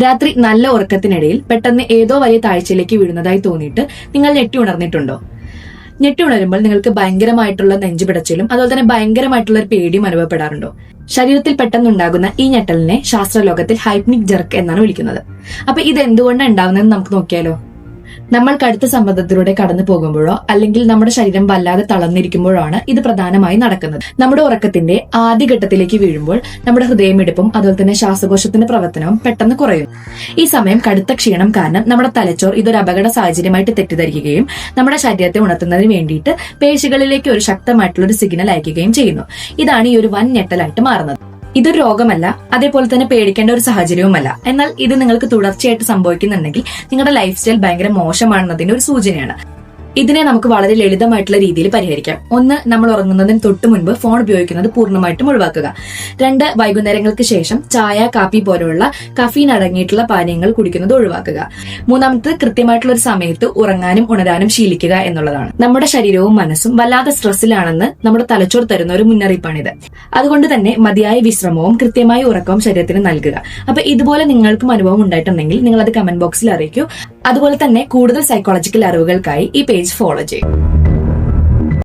രാത്രി നല്ല ഉറക്കത്തിനിടയിൽ പെട്ടെന്ന് ഏതോ വലിയ താഴ്ചയിലേക്ക് വീഴുന്നതായി തോന്നിയിട്ട് നിങ്ങൾ ഞെട്ടി ഉണർന്നിട്ടുണ്ടോ? ഞെട്ടി ഉണരുമ്പോൾ നിങ്ങൾക്ക് ഭയങ്കരമായിട്ടുള്ള നെഞ്ചുപിടച്ചിലും അതുപോലെ തന്നെ ഭയങ്കരമായിട്ടുള്ള ഒരു പേടിയും അനുഭവപ്പെടാറുണ്ടോ? ശരീരത്തിൽ പെട്ടെന്നുണ്ടാകുന്ന ഈ ഞെട്ടലിനെ ശാസ്ത്രലോകത്തിൽ ഹൈപ്നിക് ജെർക്ക് എന്നാണ് വിളിക്കുന്നത്. അപ്പൊ ഇത് എന്തുകൊണ്ടാണ് ഉണ്ടാകുന്നതെന്ന് നമുക്ക് നോക്കിയാലോ. നമ്മൾ കടുത്ത സമ്മർദ്ദത്തിലൂടെ കടന്നു പോകുമ്പോഴോ അല്ലെങ്കിൽ നമ്മുടെ ശരീരം വല്ലാതെ തളർന്നിരിക്കുമ്പോഴോ ആണ് ഇത് പ്രധാനമായി നടക്കുന്നത്. നമ്മുടെ ഉറക്കത്തിന്റെ ആദ്യഘട്ടത്തിലേക്ക് വീഴുമ്പോൾ നമ്മുടെ ഹൃദയമിടിപ്പും അതുപോലെ തന്നെ ശ്വാസകോശത്തിന്റെ പ്രവർത്തനവും പെട്ടെന്ന് കുറയും. ഈ സമയം കടുത്ത ക്ഷീണം കാരണം നമ്മുടെ തലച്ചോർ ഇതൊരു അപകട സാഹചര്യമായിട്ട് തെറ്റിദ്ധരിക്കുകയും നമ്മുടെ ശരീരത്തെ ഉണർത്തുന്നതിന് വേണ്ടിയിട്ട് പേശികളിലേക്ക് ഒരു ശക്തമായിട്ടുള്ള ഒരു സിഗ്നൽ അയക്കുകയും ചെയ്യുന്നു. ഇതാണ് ഈ ഒരു വൻ ഞെട്ടലായിട്ട് മാറുന്നത്. ഇതൊരു രോഗമല്ല, അതേപോലെ തന്നെ പേടിക്കേണ്ട ഒരു സാഹചര്യവുമല്ല. എന്നാൽ ഇത് നിങ്ങൾക്ക് തുടർച്ചയായിട്ട് സംഭവിക്കുന്നുണ്ടെങ്കിൽ നിങ്ങളുടെ ലൈഫ് സ്റ്റൈൽ ഭയങ്കര മോശമാണെന്നതിന്റെ ഒരു സൂചനയാണ്. ഇതിനെ നമുക്ക് വളരെ ലളിതമായിട്ടുള്ള രീതിയിൽ പരിഹരിക്കാം. 1, നമ്മൾ ഉറങ്ങുന്നതിന് തൊട്ട് മുൻപ് ഫോൺ ഉപയോഗിക്കുന്നത് പൂർണ്ണമായിട്ടും ഒഴിവാക്കുക. 2, വൈകുന്നേരങ്ങൾക്ക് ശേഷം ചായ, കാപ്പി പോലുള്ള കഫീൻ അടങ്ങിയിട്ടുള്ള പാനീയങ്ങൾ കുടിക്കുന്നത് ഒഴിവാക്കുക. 3, കൃത്യമായിട്ടുള്ള ഒരു സമയത്ത് ഉറങ്ങാനും ഉണരാനും ശീലിക്കുക എന്നുള്ളതാണ്. നമ്മുടെ ശരീരവും മനസ്സും വല്ലാതെ സ്ട്രെസ്സിലാണെന്ന് നമ്മുടെ തലച്ചോർ തരുന്ന ഒരു മുന്നറിയിപ്പാണിത്. അതുകൊണ്ട് തന്നെ മതിയായ വിശ്രമവും കൃത്യമായ ഉറക്കവും ശരീരത്തിന് നൽകുക. അപ്പൊ ഇതുപോലെ നിങ്ങൾക്കും അനുഭവം ഉണ്ടായിട്ടുണ്ടെങ്കിൽ നിങ്ങൾ അത് കമന്റ് ബോക്സിൽ അറിയിക്കൂ. അതുപോലെ തന്നെ കൂടുതൽ സൈക്കോളജിക്കൽ അറിവുകൾക്കായി ഈ പേജ് ഫോളോ ചെയ്യും.